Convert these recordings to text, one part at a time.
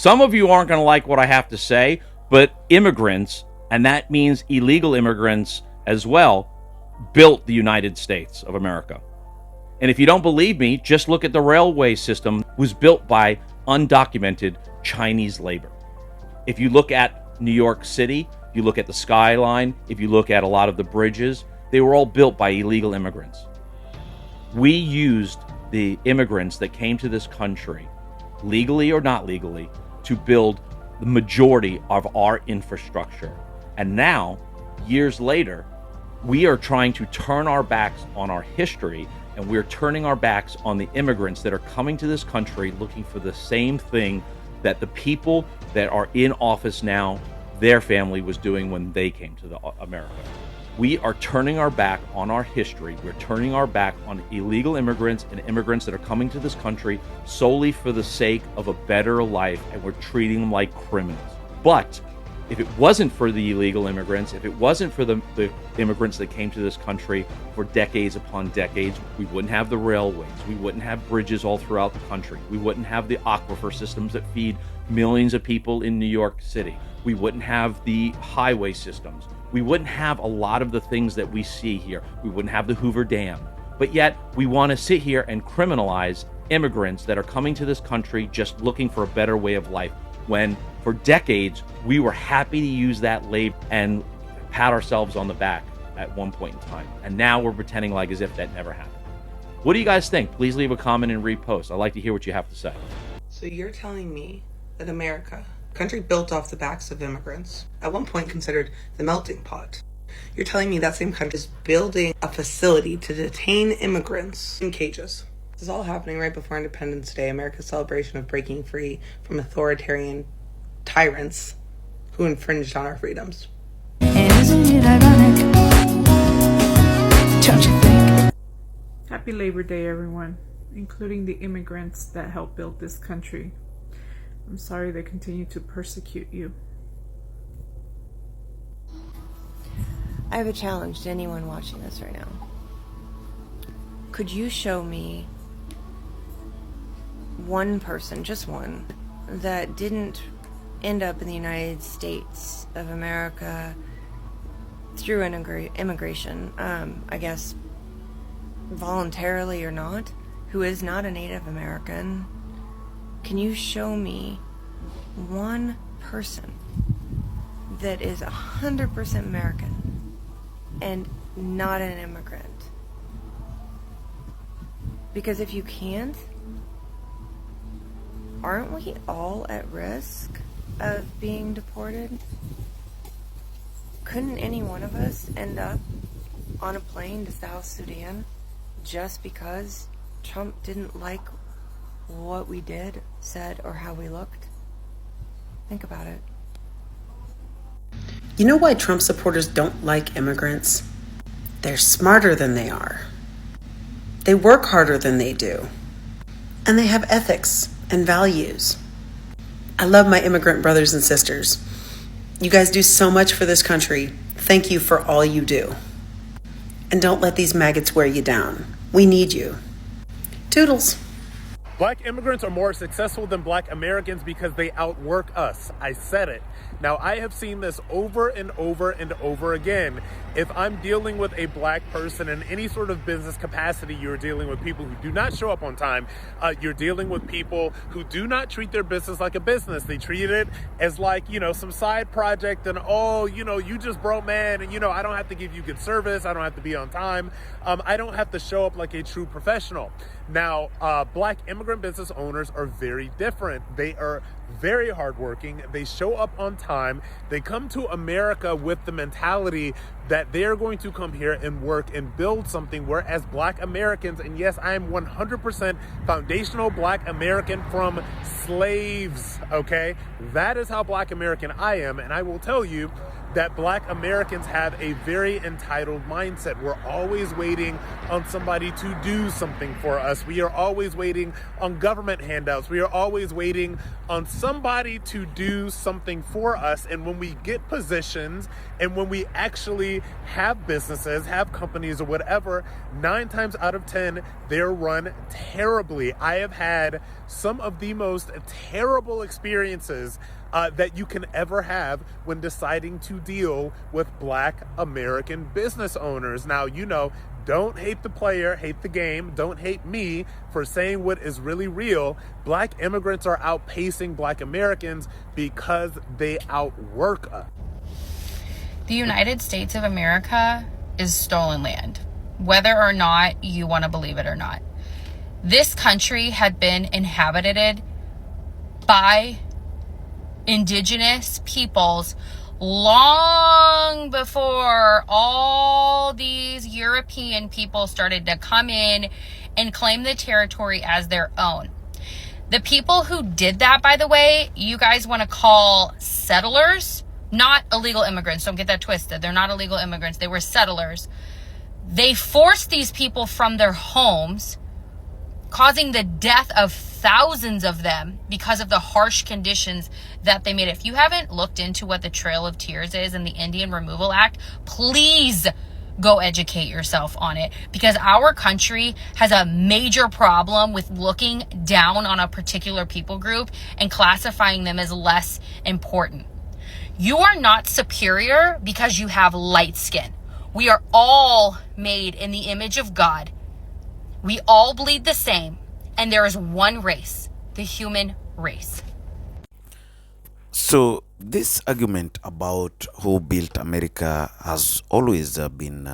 Some of you aren't going to like what I have to say, but immigrants, and that means illegal immigrants as well, built the United States of America. And if you don't believe me, just look at the railway system. It was built by undocumented Chinese labor. If you look at New York City, if you look at the skyline, if you look at a lot of the bridges, they were all built by illegal immigrants. We used the immigrants that came to this country, legally or not legally, to build the majority of our infrastructure. And now, years later, we are trying to turn our backs on our history, and we're turning our backs on the immigrants that are coming to this country looking for the same thing that the people that are in office now, their family was doing when they came to America. We are turning our back on our history. We're turning our back on illegal immigrants and immigrants that are coming to this country solely for the sake of a better life, and we're treating them like criminals. But if it wasn't for the illegal immigrants, if it wasn't for the immigrants that came to this country for decades upon decades, we wouldn't have the railways. We wouldn't have bridges all throughout the country. We wouldn't have the aquifer systems that feed millions of people in New York City. We wouldn't have the highway systems. We wouldn't have a lot of the things that we see here. We wouldn't have the Hoover Dam. But yet, we want to sit here and criminalize immigrants that are coming to this country just looking for a better way of life, when for decades, we were happy to use that label and pat ourselves on the back at one point in time. And now we're pretending like as if that never happened. What do you guys think? Please leave a comment and repost. I'd like to hear what you have to say. So you're telling me that America, a country built off the backs of immigrants, at one point considered the melting pot, you're telling me that same country is building a facility to detain immigrants in cages? This is all happening right before Independence Day, America's celebration of breaking free from authoritarian tyrants who infringed on our freedoms. And isn't it ironic? Don't you think? Happy Labor Day, everyone, including the immigrants that helped build this country. I'm sorry they continue to persecute you. I have a challenge to anyone watching this right now. Could you show me one person, just one, that didn't end up in the United States of America through immigration, I guess voluntarily or not, who is not a Native American? Can you show me one person that is 100% American and not an immigrant? Because if you can't, aren't we all at risk of being deported? Couldn't any one of us end up on a plane to South Sudan just because Trump didn't like what we did, said, or how we looked? Think about it. You know why Trump supporters don't like immigrants? They're smarter than they are. They work harder than they do. And they have ethics and values. I love my immigrant brothers and sisters. You guys do so much for this country. Thank you for all you do. And don't let these maggots wear you down. We need you. Toodles. Black immigrants are more successful than Black Americans because they outwork us. I said it. Now, I have seen this over and over and over again. If I'm dealing with a Black person in any sort of business capacity, you're dealing with people who do not show up on time. You're dealing with people who do not treat their business like a business. They treat it as like, some side project and, you just broke, man. And, I don't have to give you good service. I don't have to be on time. I don't have to show up like a true professional. Now, Black immigrant business owners are very different. They are very hardworking. They show up on time. They come to America with the mentality that they're going to come here and work and build something, whereas Black Americans, and yes, I am 100% foundational Black American from slaves, okay? That is how Black American I am, and I will tell you that Black Americans have a very entitled mindset. We're always waiting on somebody to do something for us. We are always waiting on government handouts. We are always waiting on somebody to do something for us. And when we get positions and when we actually have businesses, have companies or whatever, 9 times out of 10, they're run terribly. I have had some of the most terrible experiences that you can ever have when deciding to deal with Black American business owners. Now, don't hate the player, hate the game. Don't hate me for saying what is really real. Black immigrants are outpacing Black Americans because they outwork us. The United States of America is stolen land, whether or not you want to believe it or not. This country had been inhabited by indigenous peoples long before all these European people started to come in and claim the territory as their own. The people who did that, by the way, you guys want to call settlers, not illegal immigrants. Don't get that twisted. They're not illegal immigrants. They were settlers. They forced these people from their homes, causing the death of thousands of them because of the harsh conditions that they made. If you haven't looked into what the Trail of Tears is and the Indian Removal Act, please go educate yourself on it, because our country has a major problem with looking down on a particular people group and classifying them as less important. You are not superior because you have light skin. We are all made in the image of God. We all bleed the same, and there is one race, the human race. So this argument about who built America has always been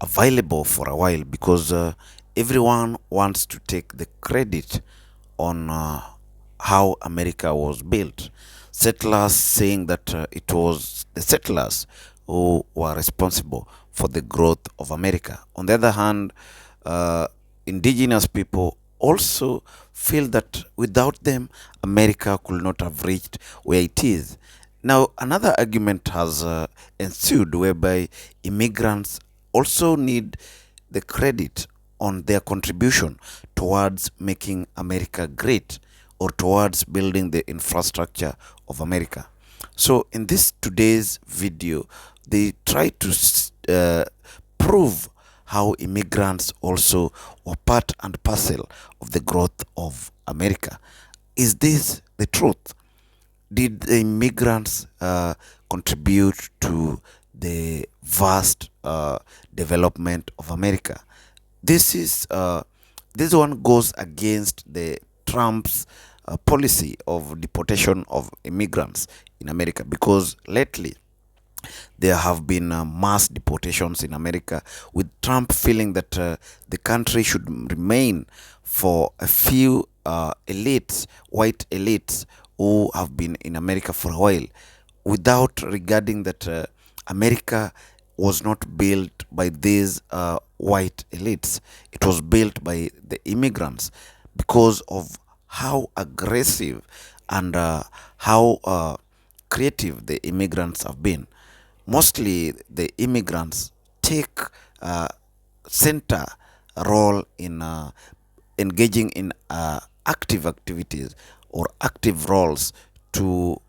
available for a while, because everyone wants to take the credit on how America was built. Settlers saying that it was the settlers who were responsible for the growth of America. On the other hand, indigenous people also feel that without them, America could not have reached where it is. Now, another argument has ensued whereby immigrants also need the credit on their contribution towards making America great, or towards building the infrastructure of America. So in this today's video, they try to prove how immigrants also were part and parcel of the growth of America. Is this the truth? Did the immigrants contribute to the vast development of America? This one goes against the Trump's policy of deportation of immigrants in America, because lately there have been mass deportations in America, with Trump feeling that the country should remain for a few elites, white elites, who have been in America for a while, without regarding that America was not built by these white elites. It was built by the immigrants, because of how aggressive and how creative the immigrants have been. Mostly the immigrants take center role in engaging in active activities or active roles to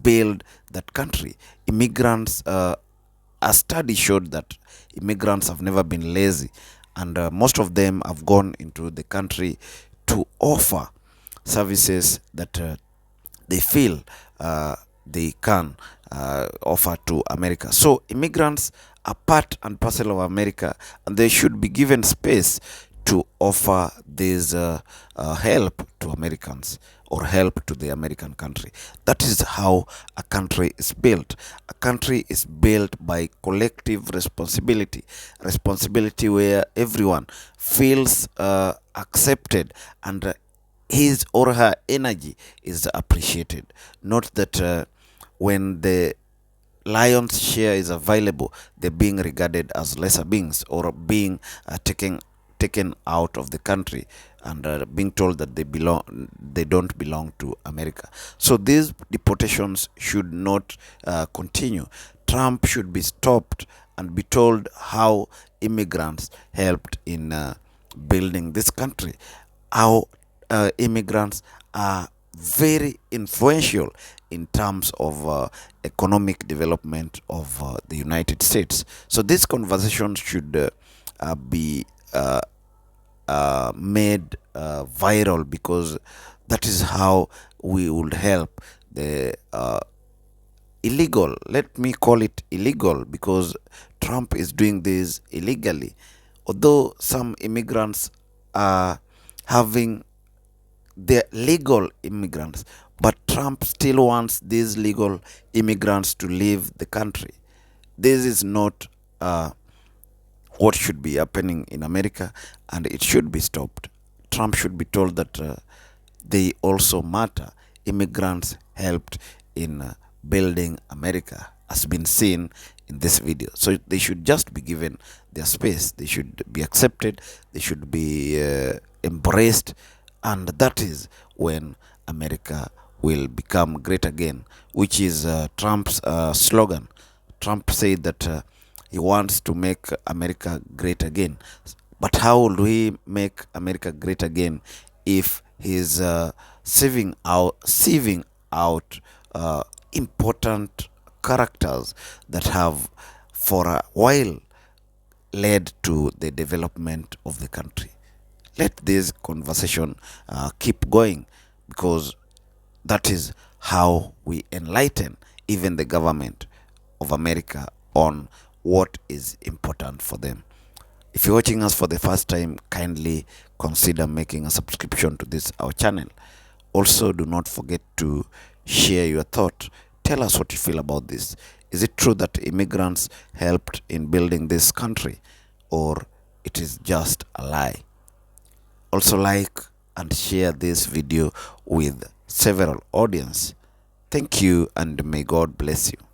build that country. Immigrants, a study showed that immigrants have never been lazy, and most of them have gone into the country to offer services that they feel they can offer to America. So immigrants are part and parcel of America, and they should be given space to offer this help to Americans, or help to the American country. That is how a country is built. A country is built by collective responsibility. Responsibility where everyone feels accepted, and his or her energy is appreciated. Not that when the lion's share is available, they're being regarded as lesser beings, or being taken taken out of the country and being told that they don't belong to America. So these deportations should not continue. Trump should be stopped and be told how immigrants helped in building this country, how immigrants are very influential in terms of economic development of the United States. So this conversation should be made viral, because that is how we would help the illegal, let me call it illegal, because Trump is doing this illegally. Although some immigrants are having, they're legal immigrants, but Trump still wants these legal immigrants to leave the country. This is not what should be happening in America, and it should be stopped. Trump should be told that they also matter. Immigrants helped in building America, has been seen in this video. So they should just be given their space. They should be accepted. They should be embraced. And that is when America will become great again, which is Trump's slogan. Trump said that he wants to make America great again. But how will he make America great again if he's sieving out important characters that have for a while led to the development of the country? Let this conversation keep going, because that is how we enlighten even the government of America on what is important for them. If you're watching us for the first time, kindly consider making a subscription to this our channel. Also, do not forget to share your thought. Tell us what you feel about this. Is it true that immigrants helped in building this country, or it is just a lie? Also, like and share this video with several audience. Thank you, and may God bless you.